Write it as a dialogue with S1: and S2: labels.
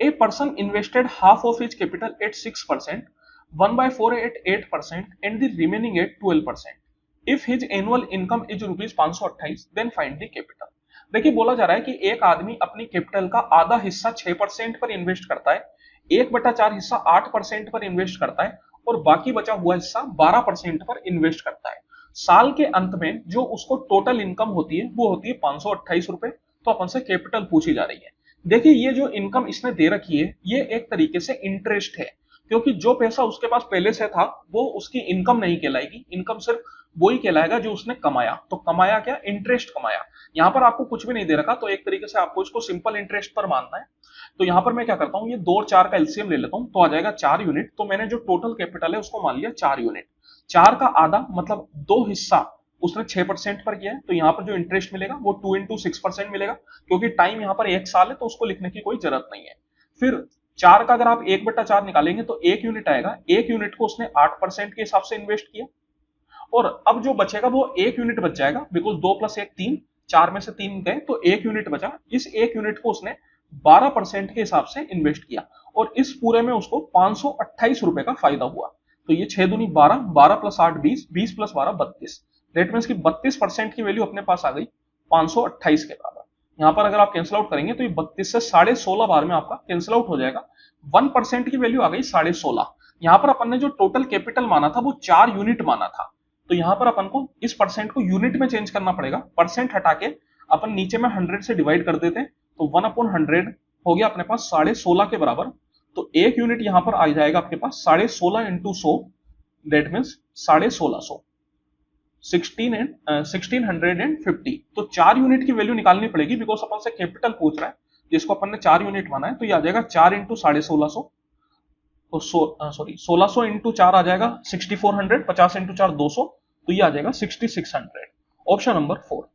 S1: A person invested half of his capital at 6%, 1 by 4 at 8%, and the remaining at 12%. If his annual income is rupees 528, then find the capital. देखिए बोला जा रहा है कि एक आदमी अपनी कैपिटल का आधा हिस्सा 6% पर इन्वेस्ट करता है, 1/4 हिस्सा 8% पर इन्वेस्ट करता है और बाकी बचा हुआ हिस्सा 12% पर इन्वेस्ट करता है। साल के अंत में जो उसको टोटल इनकम होती है वो होती है 528 रुपए। तो अपन से कैपिटल पूछी जा रही है। देखिए ये जो इनकम इसने दे रखी है ये एक तरीके से इंटरेस्ट है, क्योंकि जो पैसा उसके पास पहले से था वो उसकी इनकम नहीं कहलाएगी, इनकम सिर्फ वही कहलाएगा जो उसने कमाया। तो कमाया क्या? इंटरेस्ट कमाया। यहाँ पर आपको कुछ भी नहीं दे रखा, तो एक तरीके से आपको इसको सिंपल इंटरेस्ट पर मानना है। तो यहाँ पर मैं क्या करता हूँ, ये 2 और 4 का एलसीएम ले लेता हूँ, तो आ जाएगा 4 यूनिट। तो मैंने जो टोटल कैपिटल है उसको मान लिया 4 यूनिट। 4 का आधा मतलब 2 हिस्सा उसने 6% पर किया है, तो यहाँ पर जो इंटरेस्ट मिलेगा वो 2 इंटू 6% मिलेगा, क्योंकि टाइम यहाँ पर 1 साल है तो उसको लिखने की कोई जरूरत नहीं है। फिर 4 का अगर आप 1/4 निकालेंगे तो 1 यूनिट आएगा। 1 यूनिट को उसने 8% के हिसाब से इन्वेस्ट किया, और अब जो बचेगा वो 1 यूनिट बच जाएगा, बिकॉज 2 + 1 3, 4 में से 3 गए तो 1 यूनिट बचा। इस 1 यूनिट को उसने 12% के हिसाब से इन्वेस्ट किया, और इस पूरे में उसको 528 रुपए का फायदा हुआ। तो ये 6 दूनी 12, 12 + 8 20, 20 + 12 32। दैट मीन्स की 32% की वैल्यू अपने पास आ गई 528 के बराबर। यहाँ पर अगर आप कैंसिल आउट करेंगे तो ये 32 से 16.5 बार में आपका कैंसिल आउट हो जाएगा। 1% की वैल्यू आ गई 16.5। यहाँ पर अपन ने जो टोटल कैपिटल माना था वो 4 यूनिट माना था, तो यहां पर अपन को इस परसेंट को यूनिट में चेंज करना पड़ेगा। परसेंट हटा के अपन नीचे में 100 से डिवाइड कर देते हैं, तो 1/100 हो गया अपने पास 16.5 के बराबर। तो 1 यूनिट यहां पर आ जाएगा आपके पास 16.5 इंटू 100, दैट मीन्स 1650, 1650। तो 4 यूनिट की वैल्यू निकालनी पड़ेगी, बिकॉज अपन से कैपिटल पूछ रहा है जिसको अपन ने 4 यूनिट माना है। तो ये आ जाएगा 4 इंटू 1650, तो 1600 इंटू 4 आ जाएगा 6400, 50 इंटू 4 200, तो ये आ जाएगा 6600। Option number 4।